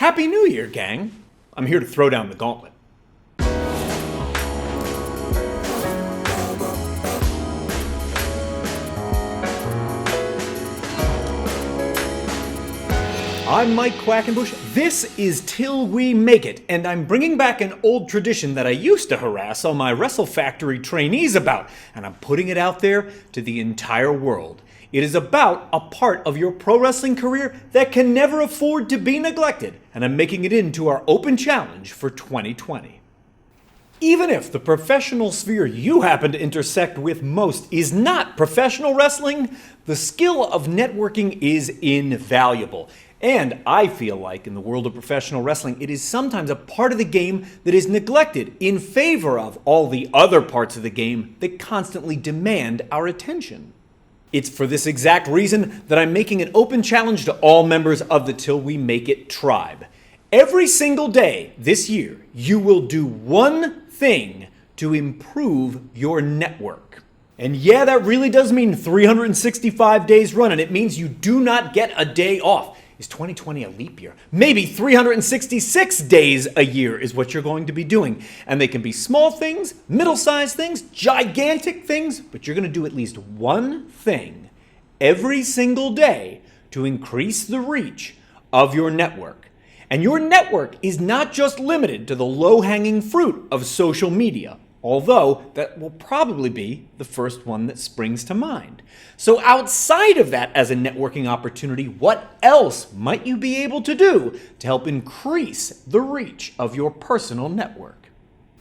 Happy New Year, gang! I'm here to throw down the gauntlet. I'm Mike Quackenbush, this is Till We Make It, and I'm bringing back an old tradition that I used to harass all my Wrestle Factory trainees about, and I'm putting it out there to the entire world. It is about a part of your pro wrestling career that can never afford to be neglected, and I'm making it into our open challenge for 2020. Even if the professional sphere you happen to intersect with most is not professional wrestling, the skill of networking is invaluable. And I feel like in the world of professional wrestling, it is sometimes a part of the game that is neglected in favor of all the other parts of the game that constantly demand our attention. It's for this exact reason that I'm making an open challenge to all members of the Till We Make It tribe. Every single day this year, you will do one thing to improve your network. And yeah, that really does mean 365 days running. It means you do not get a day off. Is 2020 a leap year? Maybe 366 days a year is what you're going to be doing. And they can be small things, middle-sized things, gigantic things, but you're going to do at least one thing every single day to increase the reach of your network. And your network is not just limited to the low-hanging fruit of social media, although that will probably be the first one that springs to mind. So outside of that as a networking opportunity, what else might you be able to do to help increase the reach of your personal network?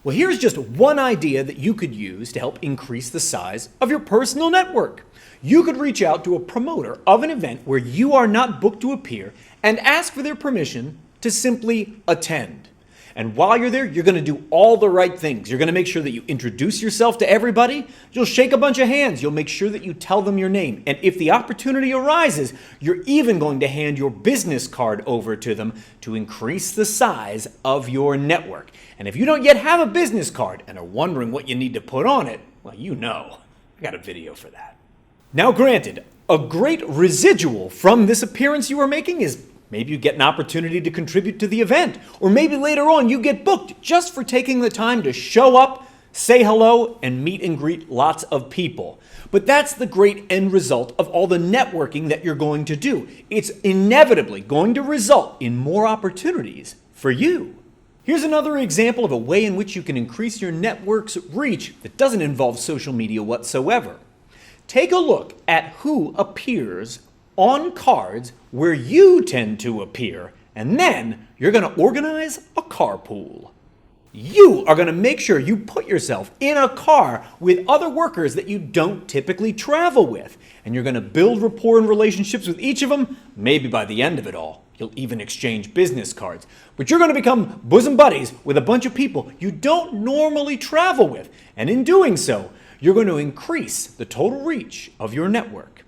Well, here's just one idea that you could use to help increase the size of your personal network. You could reach out to a promoter of an event where you are not booked to appear and ask for their permission to simply attend. And while you're there, you're going to do all the right things. You're going to make sure that you introduce yourself to everybody. You'll shake a bunch of hands. You'll make sure that you tell them your name. And if the opportunity arises, you're even going to hand your business card over to them to increase the size of your network. And if you don't yet have a business card and are wondering what you need to put on it, well, you know, I got a video for that. Now, granted, a great residual from this appearance you are making is maybe you get an opportunity to contribute to the event, or maybe later on you get booked just for taking the time to show up, say hello, and meet and greet lots of people. But that's the great end result of all the networking that you're going to do. It's inevitably going to result in more opportunities for you. Here's another example of a way in which you can increase your network's reach that doesn't involve social media whatsoever. Take a look at who appears on cards where you tend to appear, and then you're going to organize a carpool. You are going to make sure you put yourself in a car with other workers that you don't typically travel with, and you're going to build rapport and relationships with each of them. Maybe by the end of it all, you'll even exchange business cards. But you're going to become bosom buddies with a bunch of people you don't normally travel with, and in doing so, you're going to increase the total reach of your network.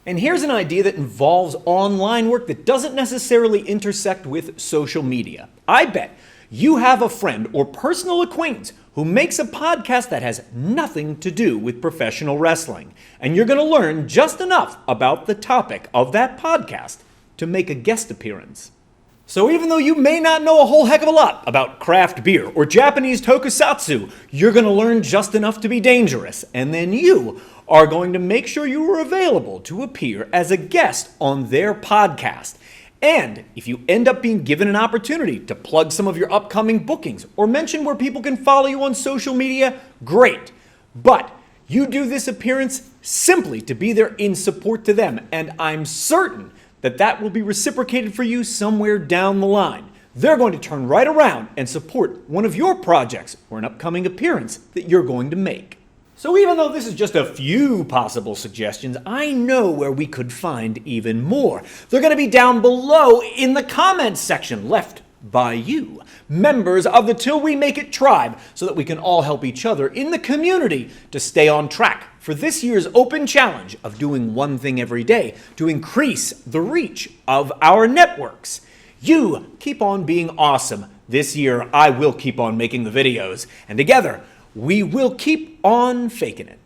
And here's an idea that involves online work that doesn't necessarily intersect with social media. I bet you have a friend or personal acquaintance who makes a podcast that has nothing to do with professional wrestling. And you're going to learn just enough about the topic of that podcast to make a guest appearance. So even though you may not know a whole heck of a lot about craft beer or Japanese tokusatsu, you're going to learn just enough to be dangerous. And then you are going to make sure you are available to appear as a guest on their podcast. And if you end up being given an opportunity to plug some of your upcoming bookings or mention where people can follow you on social media, great. But you do this appearance simply to be there in support to them. And I'm certain that that will be reciprocated for you somewhere down the line. They're going to turn right around and support one of your projects or an upcoming appearance that you're going to make. So even though this is just a few possible suggestions, I know where we could find even more. They're going to be down below in the comments section left by you, members of the Till We Make It tribe, so that we can all help each other in the community to stay on track for this year's open challenge of doing one thing every day to increase the reach of our networks. You keep on being awesome. This year, I will keep on making the videos, and together, we will keep on faking it.